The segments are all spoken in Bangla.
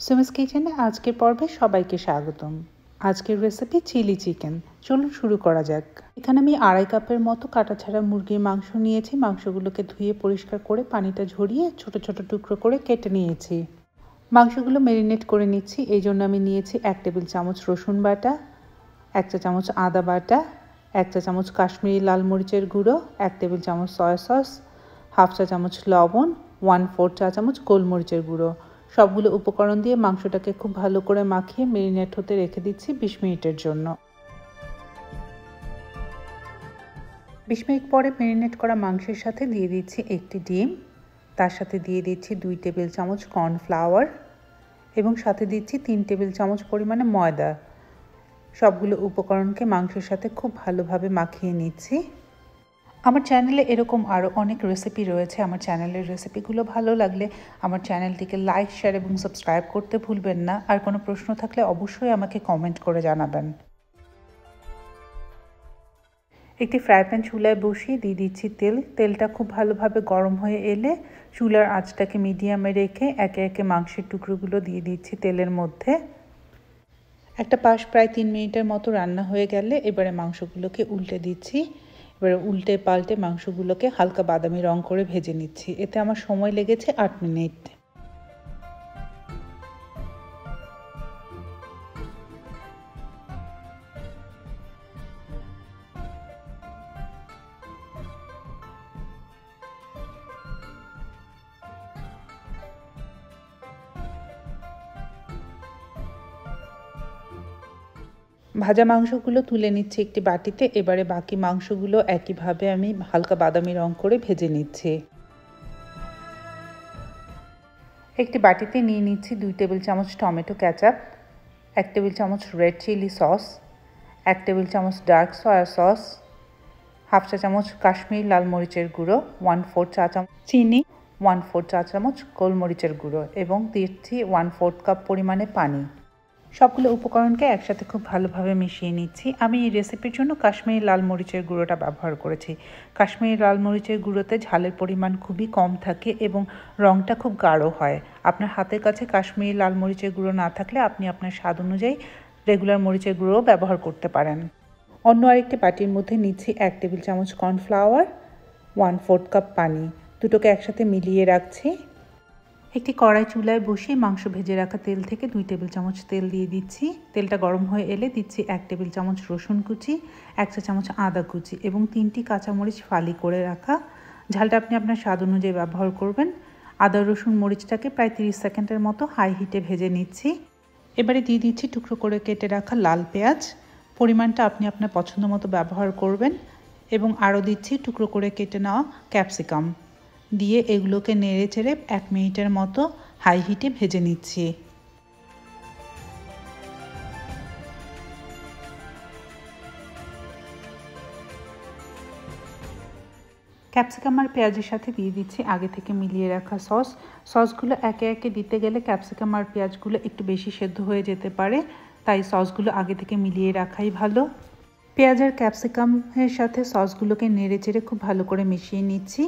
সুমিস কিচেনে আজকের পর্বে সবাইকে স্বাগতম। আজকের রেসিপি চিলি চিকেন। চলুন শুরু করা যাক। এখানে আমি 2.5 কাপের মতো কাটা ছাড়া মুরগির মাংস নিয়েছি। মাংসগুলোকে ধুয়ে পরিষ্কার করে পানিটা ঝরিয়ে ছোট ছোট টুকরো করে কেটে নিয়েছি। মাংসগুলো ম্যারিনেট করে নিচ্ছি। এই জন্য আমি নিয়েছি 1 টেবিল চামচ রসুন বাটা, 1 চা চামচ আদা বাটা, 1 চা চামচ কাশ্মীরি লাল মরিচের গুঁড়ো, 1 টেবিল চামচ সয়া সস, 1/2 চা চামচ লবণ, 1/4 চা চামচ গোলমরিচের গুঁড়ো। সবগুলো উপকরণ দিয়ে মাংসটাকে খুব ভালো করে মাখিয়ে ম্যারিনেট হতে রেখে দিচ্ছি 20 মিনিটের জন্য। 20 মিনিট পরে ম্যারিনেট করা মাংসের সাথে দিয়ে দিচ্ছি একটি ডিম, তার সাথে দিয়ে দিচ্ছি 2 টেবিল চামচ কর্নফ্লাওয়ার এবং সাথে দিচ্ছি 3 টেবিল চামচ পরিমাণে ময়দা। সবগুলো উপকরণকে মাংসের সাথে খুব ভালোভাবে মাখিয়ে নিচ্ছি। আমার চ্যানেলে এরকম আরও অনেক রেসিপি রয়েছে। আমার চ্যানেলের রেসিপিগুলো ভালো লাগলে আমার চ্যানেলটিকে লাইক, শেয়ার এবং সাবস্ক্রাইব করতে ভুলবেন না। আর কোনো প্রশ্ন থাকলে অবশ্যই আমাকে কমেন্ট করে জানাবেন। একটি ফ্রাই প্যান চুলায় বসিয়ে দিয়ে দিচ্ছি তেল। তেলটা খুব ভালোভাবে গরম হয়ে এলে চুলার আঁচটাকে মিডিয়ামে রেখে একে একে মাংসের টুকরোগুলো দিয়ে দিচ্ছি তেলের মধ্যে। একটা পাশ প্রায় 3 মিনিটের মতো রান্না হয়ে গেলে এবারে মাংসগুলোকে উল্টে দিচ্ছি। এবারে উল্টে পাল্টে মাংসগুলোকে হালকা বাদামি রং করে ভেজে নিচ্ছি। এতে আমার সময় লেগেছে 8 মিনিট। ভাজা মাংসগুলো তুলে নিচ্ছি একটি বাটিতে। এবারে বাকি মাংসগুলো একইভাবে আমি হালকা বাদামি রং করে ভেজে নিচ্ছি। একটি বাটিতে নিয়ে নিচ্ছি 2 টেবিল চামচ টমেটো কেচাপ, 1 টেবিল চামচ রেড চিলি সস, 1 টেবিল চামচ ডার্ক সয়া সস, 1/2 চা চামচ কাশ্মীরি লাল মরিচের গুঁড়ো, 1/4 চা চামচ চিনি, 1/4 চা চামচ গোলমরিচের গুঁড়ো এবং দিচ্ছি 1/4 কাপ পরিমাণে পানি। সবগুলো উপকরণকে একসাথে খুব ভালোভাবে মিশিয়ে নিচ্ছি। আমি এই রেসিপির জন্য কাশ্মীরি লাল মরিচের গুঁড়োটা ব্যবহার করেছি। কাশ্মীরি লাল মরিচের গুঁড়োতে ঝালের পরিমাণ খুবই কম থাকে এবং রঙটা খুব গাঢ় হয়। আপনার হাতের কাছে কাশ্মীরি লাল মরিচের গুঁড়ো না থাকলে আপনি আপনার স্বাদ অনুযায়ী রেগুলার মরিচের গুঁড়োও ব্যবহার করতে পারেন। অন্য আরেকটি বাটির মধ্যে নিচ্ছি 1 টেবিল চামচ কর্নফ্লাওয়ার, 1/4 কাপ পানি। দুটোকে একসাথে মিলিয়ে রাখছি। একটি কড়াই চুলায় বসিয়ে মাংস ভেজে রাখা তেল থেকে 2 টেবিল চামচ তেল দিয়ে দিচ্ছি। তেলটা গরম হয়ে এলে দিচ্ছি 1 টেবিল চামচ রসুন কুচি, 1 চা চামচ আদা কুচি এবং 3টি কাঁচামরিচ ফালি করে রাখা। ঝালটা আপনি আপনার স্বাদ অনুযায়ী ব্যবহার করবেন। আদা রসুন মরিচটাকে প্রায় 30 সেকেন্ডের মতো হাই হিটে ভেজে নিচ্ছি। এবারে দিয়ে দিচ্ছি টুকরো করে কেটে রাখা লাল পেঁয়াজ। পরিমাণটা আপনি আপনার পছন্দ মতো ব্যবহার করবেন এবং আরও দিচ্ছি টুকরো করে কেটে নেওয়া ক্যাপসিকাম দিয়ে এগুলোকে নেড়ে চেড়ে 1 মিনিটের মতো হাই হিটে ভেজে নিচ্ছি। ক্যাপসিকাম আর পেঁয়াজের সাথে দিয়ে দিচ্ছি আগে থেকে মিলিয়ে রাখা সসগুলো একে একে দিতে গেলে ক্যাপসিকাম আর পেঁয়াজগুলো একটু বেশি সেদ্ধ হয়ে যেতে পারে, তাই সসগুলো আগে থেকে মিলিয়ে রাখাই ভালো। পেঁয়াজ আর ক্যাপসিকামের সাথে সসগুলোকে নেড়ে চেড়ে খুব ভালো করে মিশিয়ে নিচ্ছি।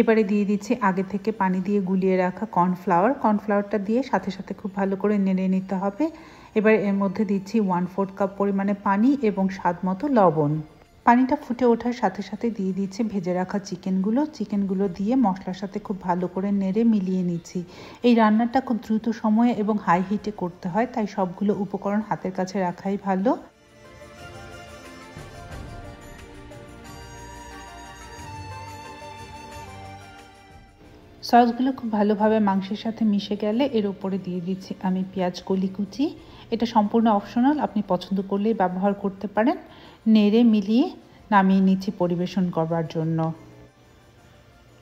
এবারে দিয়ে দিচ্ছি আগে থেকে পানি দিয়ে গুলিয়ে রাখা কর্নফ্লাওয়ারটা দিয়ে সাথে সাথে খুব ভালো করে নেড়ে নিতে হবে। এবার এর মধ্যে দিচ্ছি 1/4 কাপ পরিমাণে পানি এবং স্বাদ মতো লবণ। পানিটা ফুটে ওঠার সাথে সাথে দিয়ে দিচ্ছি ভেজে রাখা চিকেনগুলো দিয়ে মশলার সাথে খুব ভালো করে নেড়ে মিলিয়ে নিচ্ছি। এই রান্নাটা খুব দ্রুত সময়ে এবং হাই হিটে করতে হয়, তাই সবগুলো উপকরণ হাতের কাছে রাখাই ভালো। সসগুলো খুব ভালোভাবে মাংসের সাথে মিশে গেলে এর উপরে দিয়ে দিচ্ছি আমি পেঁয়াজ কলি কুচি। এটা সম্পূর্ণ অপশনাল, আপনি পছন্দ করলেই ব্যবহার করতে পারেন। নেড়ে মিলিয়ে নামিয়ে নিচ্ছি পরিবেশন করবার জন্য।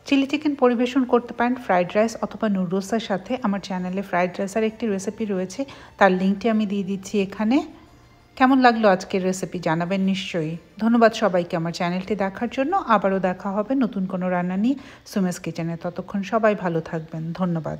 চিলি চিকেন পরিবেশন করতে পারেন ফ্রাইড রাইস অথবা নুডলসের সাথে। আমার চ্যানেলে ফ্রাইড রাইসের একটি রেসিপি রয়েছে, তার লিঙ্কটি আমি দিয়ে দিচ্ছি এখানে। কেমন লাগলো আজকের রেসিপি জানাবেন নিশ্চয়ই। ধন্যবাদ সবাইকে আমার চ্যানেলটি দেখার জন্য। আবারও দেখা হবে নতুন কোনো রান্না নিয়ে সুমিস কিচেনে। ততক্ষণ সবাই ভালো থাকবেন। ধন্যবাদ।